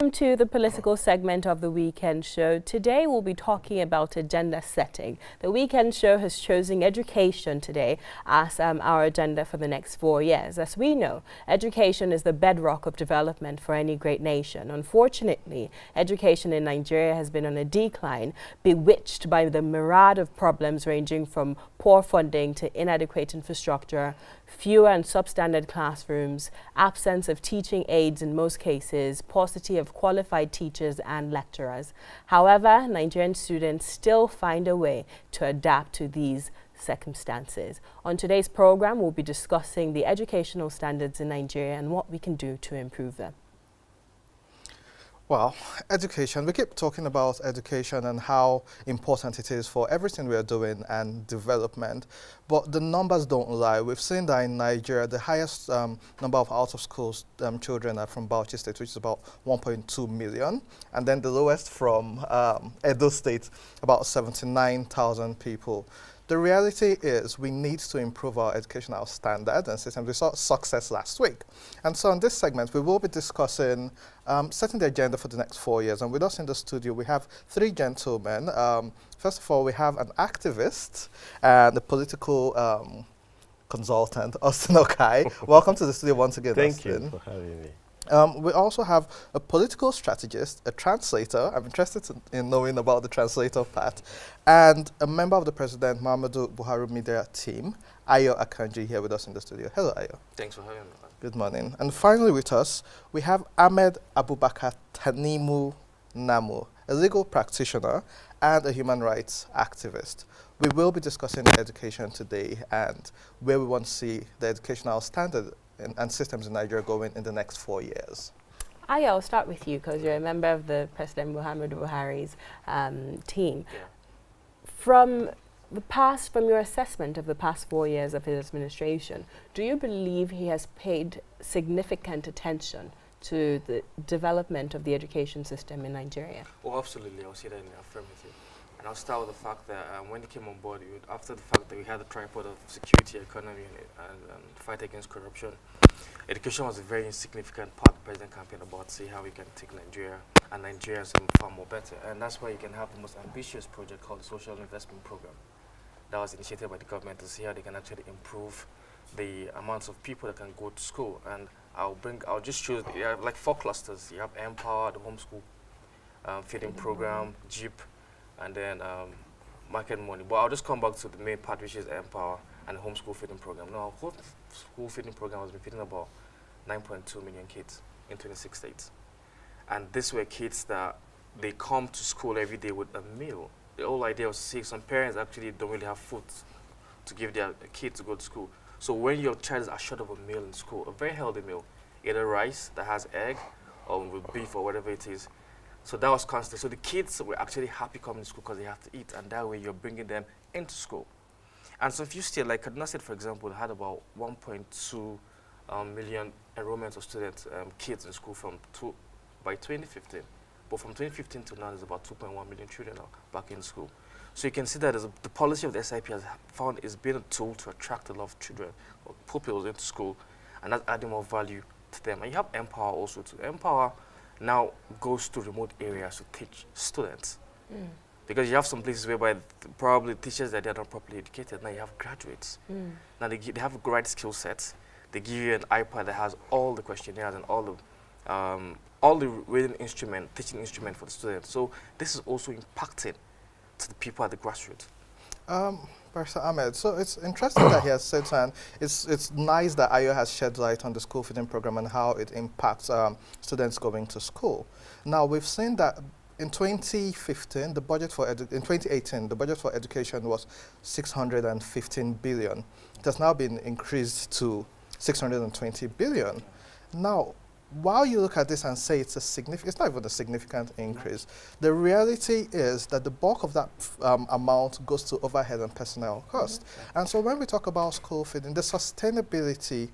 Welcome to the political segment of the Weekend Show. Today we'll be talking about agenda setting. The Weekend Show has chosen education today as our agenda for the next 4 years. As we know, education is the bedrock of development for any great nation. Unfortunately, education in Nigeria has been on a decline, bewitched by the myriad of problems ranging from poor funding to inadequate infrastructure, fewer and substandard classrooms, absence of teaching aids in most cases, paucity of qualified teachers and lecturers. However, Nigerian students still find a way to adapt to these circumstances. On today's program, we'll be discussing the educational standards in Nigeria and what we can do to improve them. Well, education, we keep talking about education and how important it is for everything we are doing and development, but the numbers don't lie. We've seen that in Nigeria, the highest number of out-of-school children are from Bauchi State, which is about 1.2 million, and then the lowest from Edo State, about 79,000 people. The reality is we need to improve our educational standard and systems. We saw success last week. And so in this segment, we will be discussing setting the agenda for the next 4 years. And with us in the studio, we have three gentlemen. First of all, we have an activist and a political consultant, Austin Okai. Welcome to the studio once again, Austin. Thank you for having me. We also have a political strategist, a translator. I'm interested in knowing about the translator part, and a member of the President Muhammadu Buhari media team, Ayo Akanji, here with us in the studio. Hello, Ayo. Thanks for having me. Good morning. And finally with us, we have Ahmed Abubakar Tanimu Namu, a legal practitioner and a human rights activist. We will be discussing education today and where we want to see the educational standard and systems in Nigeria going in the next 4 years. I'll start with you because you're a member of the President Muhammadu Buhari's team. Yeah. From your assessment of the past 4 years of his administration, do you believe he has paid significant attention to the development of the education system in Nigeria? Oh, absolutely. I'll say that in the affirmative. And I'll start with the fact that when he came on board, after the fact that we had the tripod of security, economy, and fight against corruption, education was a very insignificant part of the president campaign about see how we can take Nigeria and Nigerians far more better. And that's why you can have the most ambitious project called the Social Investment Program that was initiated by the government to see how they can actually improve the amounts of people that can go to school. And I'll just choose, you have like 4 clusters. You have Empower, the homeschool feeding program, JEEP, and then market money. But I'll just come back to the main part, which is Empower and the homeschool feeding program. Now, our whole school feeding program has been feeding about 9.2 million kids in 26 states. And these were kids that they come to school every day with a meal. The whole idea was to see some parents actually don't really have food to give their kids to go to school. So when your child is assured of a meal in school, a very healthy meal, either rice that has egg or with beef or whatever it is, so that was constant. So the kids were actually happy coming to school because they have to eat, and that way you're bringing them into school. And so if you still, like Kaduna State, for example, had about 1.2 million enrollments of students, kids in school by 2015. But from 2015 to now, there's about 2.1 million children now back in school. So you can see that the policy of the SIP has found is been a tool to attract a lot of children or pupils into school, and that's adding more value to them. And you have Empower also too. Empower now goes to remote areas to teach students. Because you have some places whereby probably teachers that they're not properly educated, now you have graduates. Now they have a great skill sets. They give you an iPad that has all the questionnaires and all the reading instrument, teaching instrument for the students. So this is also impacting to the people at the grassroots. Barrister Ahmed, so it's interesting that he has said, and it's nice that Ayo has shed light on the school feeding program and how it impacts students going to school. Now, we've seen that in 2015, in 2018, the budget for education was 615 billion. It has now been increased to 620 billion. Now, while you look at this and say it's not even a significant increase, the reality is that the bulk of that amount goes to overhead and personnel costs. And so when we talk about school feeding, the sustainability,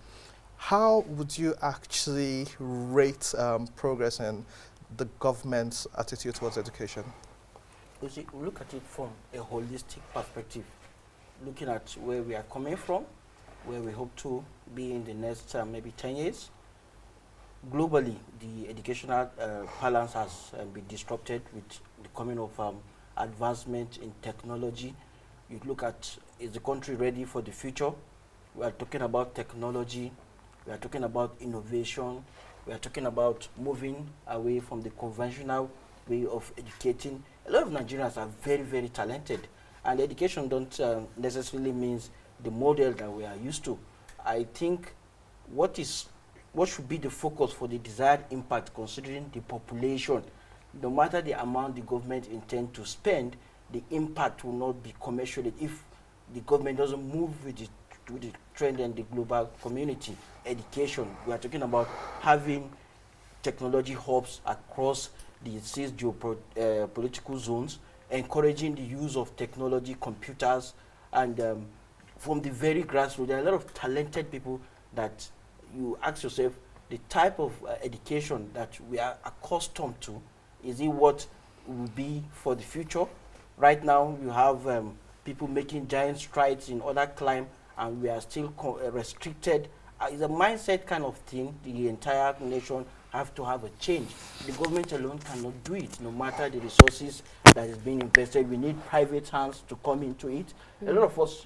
how would you actually rate progress in the government's attitude towards education? You see, we look at it from a holistic perspective, looking at where we are coming from, where we hope to be in the next maybe 10 years. globally, the educational balance has been disrupted with the coming of advancement in technology. You look at, is the country ready for the future? We are talking about technology, we are talking about innovation, we are talking about moving away from the conventional way of educating. A lot of Nigerians are very, very talented, and education don't necessarily means the model that we are used to. I think what should be the focus for the desired impact, considering the population, no matter the amount the government intend to spend, the impact will not be commensurate if the government doesn't move with the trend and the global community. Education, we are talking about having technology hubs across the 6 geopolitical zones, encouraging the use of technology, computers, and from the very grassroots, there are a lot of talented people that you ask yourself, the type of education that we are accustomed to, is it what will be for the future? Right now, you have people making giant strides in other climb, and we are still restricted. It's a mindset kind of thing. The entire nation have to have a change. The government alone cannot do it, no matter the resources that is being invested. We need private hands to come into it. A lot of us,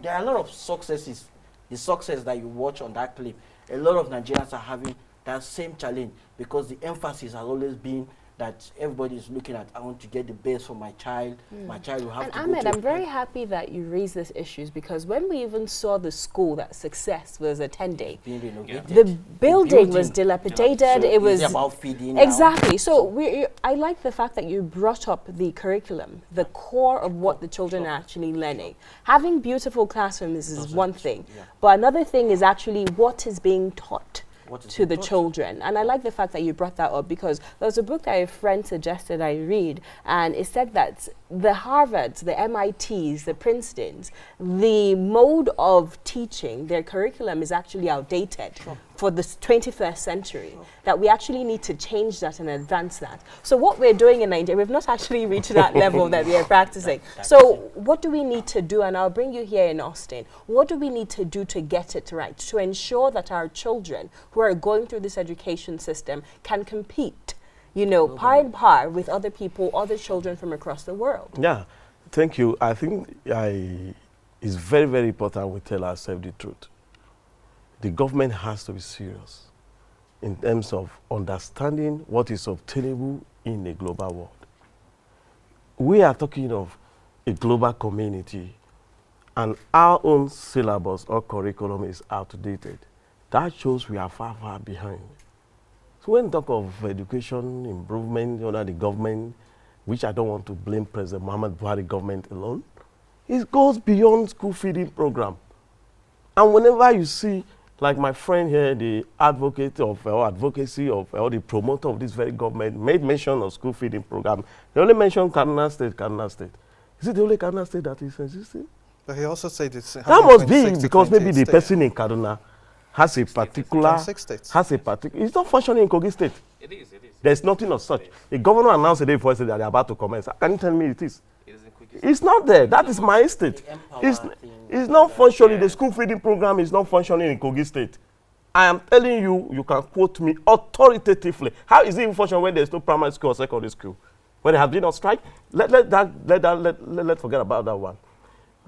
there are a lot of successes. The success that you watch on that clip, a lot of Nigerians are having that same challenge, because the emphasis has always been that everybody is looking at, I want to get the best for my child. My child will have and to Ahmed, go to... I'm very happy that you raised these issues, because when we even saw the school that Success was attending, being renovated. the building was dilapidated. So It was it's about feeding exactly. now. So I like the fact that you brought up the curriculum, the core of what the children are actually learning. Having beautiful classrooms is one thing, but another thing is actually what is being taught to the children. And I like the fact that you brought that up, because there was a book that a friend suggested I read, and it said that the Harvards, the MITs, the Princetons, the mode of teaching, their curriculum is actually outdated for the 21st century, that we actually need to change that and advance that. So what we're doing in Nigeria, we've not actually reached that level that we are practicing. So what do we need to do? And I'll bring you here in Austin. What do we need to do to get it right, to ensure that our children who are going through this education system can compete, you know, par and par with other people, other children from across the world? Yeah, thank you. I think it's very, very important we tell ourselves the truth. The government has to be serious in terms of understanding what is obtainable in a global world. We are talking of a global community, and our own syllabus or curriculum is outdated. That shows we are far, far behind. So when we talk of education improvement under the government, which I don't want to blame President Muhammad Buhari government alone, it goes beyond school feeding program. And whenever you see, like my friend here, the advocate of or advocacy of or the promoter of this very government made mention of school feeding program, they only mentioned Kaduna State, Kaduna State. Is it the only Kaduna State that is existing? But he also said it's That must be because maybe the person in Kaduna has a particular, it's not functioning in Kogi State. It is. There's nothing of such. The governor announced a day before, said that they're about to commence. Can you tell me it is? It's not there. That is my state. It's not functioning. The school feeding program is not functioning in Kogi State. I am telling you, you can quote me authoritatively. How is it even functioning when there's no primary school or secondary school? When they have been on strike? Let's forget about that one.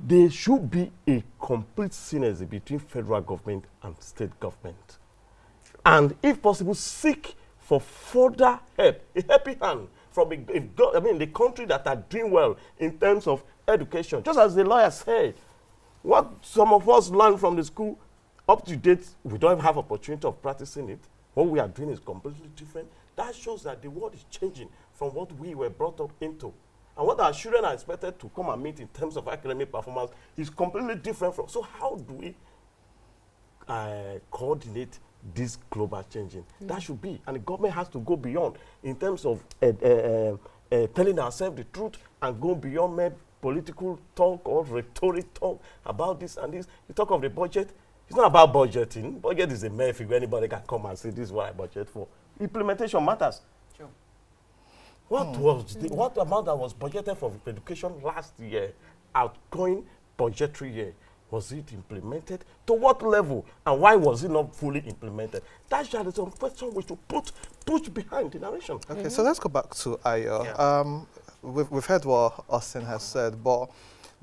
There should be a complete synergy between federal government and state government. And if possible, seek for further help, a helping hand from the country that are doing well in terms of education. Just as the lawyer said, what some of us learn from the school, up to date, we don't have opportunity of practicing it. What we are doing is completely different. That shows that the world is changing from what we were brought up into. And what our children are expected to come and meet in terms of academic performance is completely different from. So how do we coordinate this global changing? That should be, and the government has to go beyond in terms of telling ourselves the truth and go beyond mere political talk or rhetoric talk about this and this. You talk of the budget, it's not about budgeting. Budget is a mere figure. Anybody can come and say this is what I budget for. Implementation matters. Sure. What amount that was budgeted for education last year, outgoing budgetary year, Was it implemented? To what level? And why was it not fully implemented? That's just some question we should push behind the narration. Okay, so let's go back to Ayo. Yeah. We've heard what Austin has said, but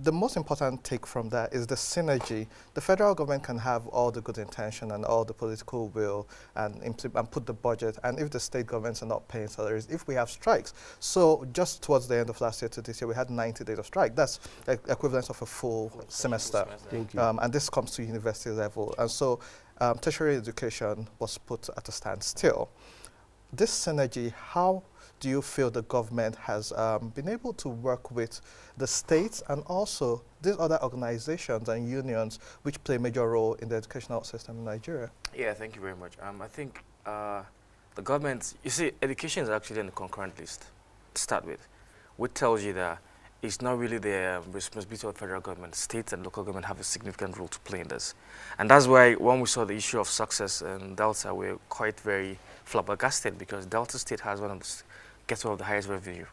the most important take from that is the synergy. The federal government can have all the good intention and all the political will and put the budget, and if the state governments are not paying salaries, if we have strikes. So just towards the end of last year to this year, we had 90 days of strike. That's equivalent of a full semester. Thank you. And this comes to university level. And so tertiary education was put at a standstill. This synergy, how do you feel the government has been able to work with the states and also these other organizations and unions which play a major role in the educational system in Nigeria? Yeah, thank you very much. I think the government, you see, education is actually in the concurrent list to start with, which tells you that it's not really the responsibility of the federal government. States and local government have a significant role to play in this. And that's why when we saw the issue of success in Delta, we were quite very flabbergasted because Delta State has gets one of the highest revenue,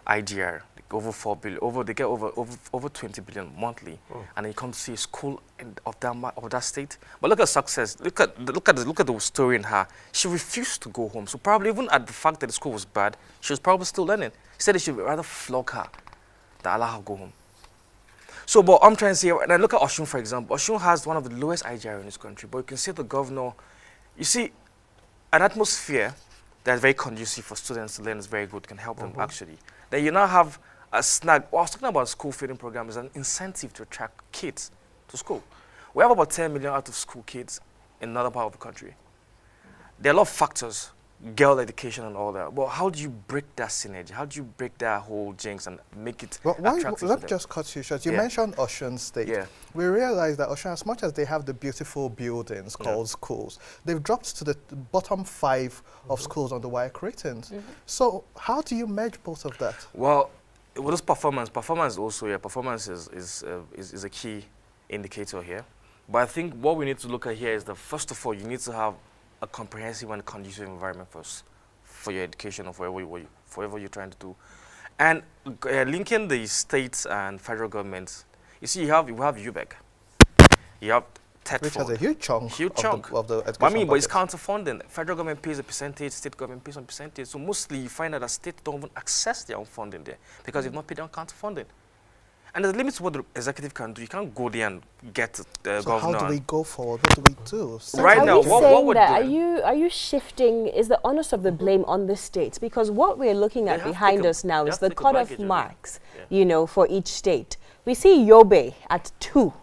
IGR, like over 4 billion, they get over 20 billion monthly, and you come to see a school of that state. But look at success. Look at the story in her. She refused to go home. So probably even at the fact that the school was bad, she was probably still learning. She said they should rather flog her than allow her to go home. So, but I'm trying to say, and I look at Osun, for example. Osun has one of the lowest IGR in this country, but you can see the governor. You see, an atmosphere that's very conducive for students to learn is very good, can help them actually. Then you now have a snag. What I was talking about school feeding program is an incentive to attract kids to school. We have about 10 million out of school kids in another part of the country. There are a lot of factors, girl education and all that. But how do you break that synergy? How do you break that whole jinx and make it attractive? Let me just cut you short. You mentioned Osun State. Yeah. We realize that Osun, as much as they have the beautiful buildings called schools, they've dropped to the bottom 5 of schools on the WAEC ratings. So how do you merge both of that? Well, with this performance also, performance is a key indicator here. But I think what we need to look at here is that first of all, you need to have a comprehensive and conducive environment first for your education or for whatever you're trying to do. And linking the states and federal governments, you see, you have UBEC, you have TETFord. Which has a huge chunk of the education I mean, but it's budget. counter-funding. Federal government pays a percentage, state government pays some percentage. So mostly you find that the states don't even access their own funding there because they've not paid their counter-funding. And there's limits to what the executive can do. You can't go there and get the So governor. how do we go forward? What do we do? So Right are now, we what saying we're that, doing- are you shifting, is the onus of the blame on the states? Because what we're looking at have to behind take us now they is have the to take a cutoff package of it. marks, Yeah. you know, for each state. We see Yobe at 2,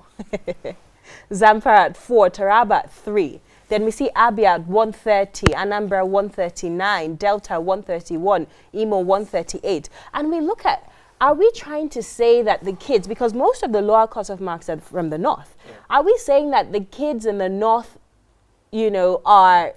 Zamfara at 4, Taraba at 3. Then we see Abia at 130, Anambra 139, Delta 131, Imo 138. And we look at, are we trying to say that the kids, because most of the lower cutoff marks are from the north, are we saying that the kids in the north, you know, are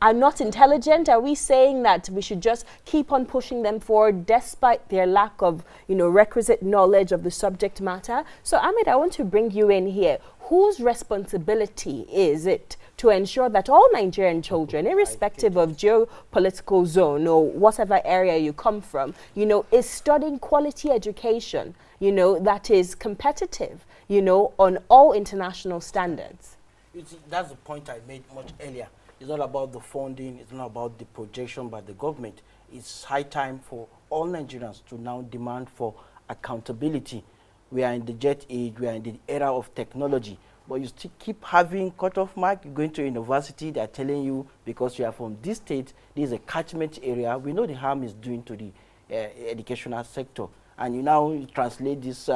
not intelligent? Are we saying that we should just keep on pushing them forward despite their lack of, you know, requisite knowledge of the subject matter? So Ahmed, I want to bring you in here. Whose responsibility is it to ensure that all Nigerian children, irrespective of geopolitical zone or whatever area you come from, you know, is studying quality education, you know, that is competitive, you know, on all international standards? You see, that's the point I made much earlier. It's not about the funding, it's not about the projection by the government. It's high time for all Nigerians to now demand for accountability. We are in the jet age, we are in the era of technology, but you still keep having cutoff mark. You're going to university, they're telling you because you are from this state, this is a catchment area. We know the harm it's doing to the educational sector. And you now translate this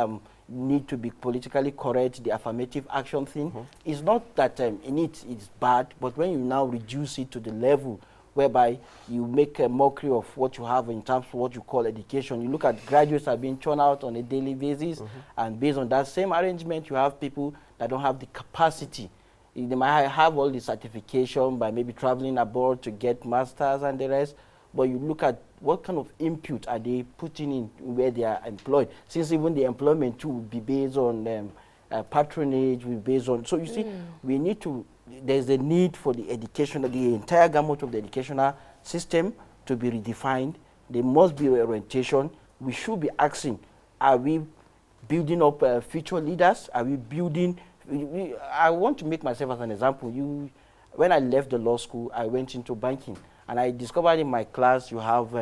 need to be politically correct, the affirmative action thing. It's not that in it's bad, but when you now reduce it to the level whereby you make a mockery of what you have in terms of what you call education. You look at graduates are being churned out on a daily basis, and based on that same arrangement, you have people that don't have the capacity. They might have all the certification by maybe traveling abroad to get masters and the rest, but you look at what kind of input are they putting in where they are employed, since even the employment too will be based on patronage, will be based on, so you see, we need to, there's a need for the education, the entire gamut of the educational system to be redefined. There must be orientation. We should be asking, are we building up future leaders? Are we building? I want to make myself as an example. When I left the law school, I went into banking, and I discovered in my class you have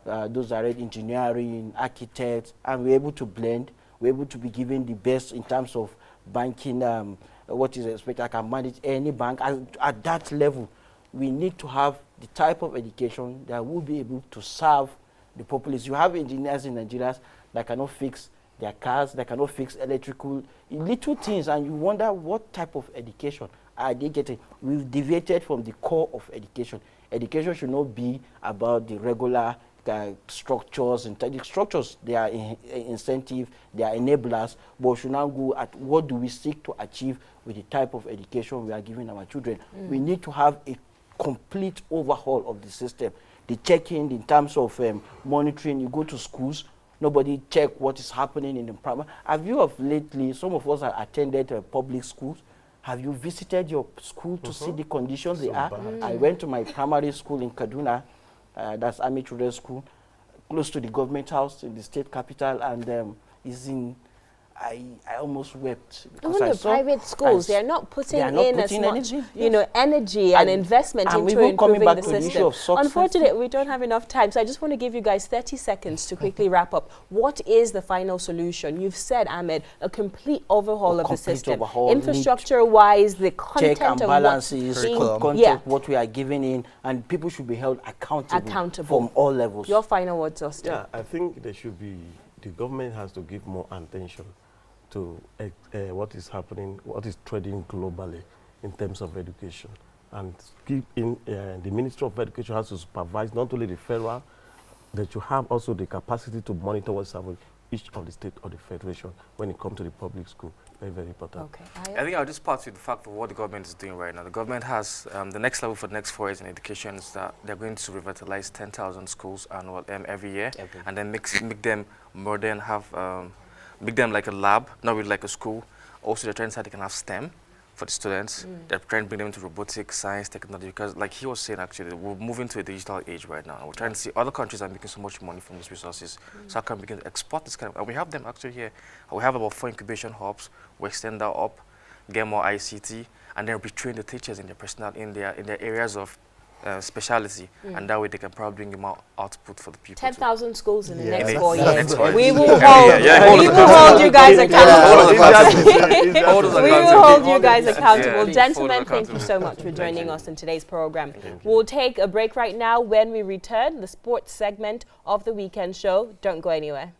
those that read engineering, architects, and we're able to blend. We're able to be given the best in terms of banking. What is expected? I can manage any bank at that level. We need to have the type of education that will be able to serve the populace. You have engineers in Nigeria that cannot fix their cars, that cannot fix electrical, little things, and you wonder what type of education are they getting. We've deviated from the core of education. Education should not be about the regular structures, and the structures, they are incentive, they are enablers, but should now go at what do we seek to achieve with the type of education we are giving our children. We need to have a complete overhaul of the system. The check-in in terms of monitoring, you go to schools, nobody check what is happening in the primary. Have you lately, some of us have attended public schools, have you visited your school to see the conditions they are? I went to my primary school in Kaduna, that's Army Children's School, close to the government house in the state capital, and I almost wept. Even the private schools, they're not putting in as much, energy and investment into improving the system. Unfortunately, we don't have enough time, so I just want to give you guys 30 seconds to quickly wrap up. What is the final solution? You've said, Ahmed, a complete overhaul of the system. Infrastructure-wise, the content check and of balances, content, what we are giving in, and people should be held accountable from all levels. Your final words, Austin. Yeah, I think there should be, the government has to give more attention to what is happening, what is trending globally in terms of education. And keep in, the Ministry of Education has to supervise not only the federal, that you have also the capacity to monitor what's happening each of the state or the federation when it comes to the public school. Very, very important. Okay. I think I'll just part with the fact of what the government is doing right now. The government has the next level for the next 4 years in education is that they're going to revitalize 10,000 schools every year, and then make them modern, make them like a lab, not really like a school. Also, they're trying to say they can have STEM for the students. They're trying to bring them into robotics, science, technology, because like he was saying, actually, we're moving to a digital age right now. We're trying to see other countries are making so much money from these resources. So how can we begin to export this kind of, and we have them actually here. We have about 4 incubation hubs. We extend that up, get more ICT, and then retrain the teachers in their personnel, in their areas of speciality, and that way they can probably bring more output for the people. 10,000 schools in the next 4 years. We will hold you guys accountable. We will hold you guys accountable. Gentlemen, thank you so much for joining us in today's program. We'll take a break right now. When we return, the sports segment of the weekend show. Don't go anywhere.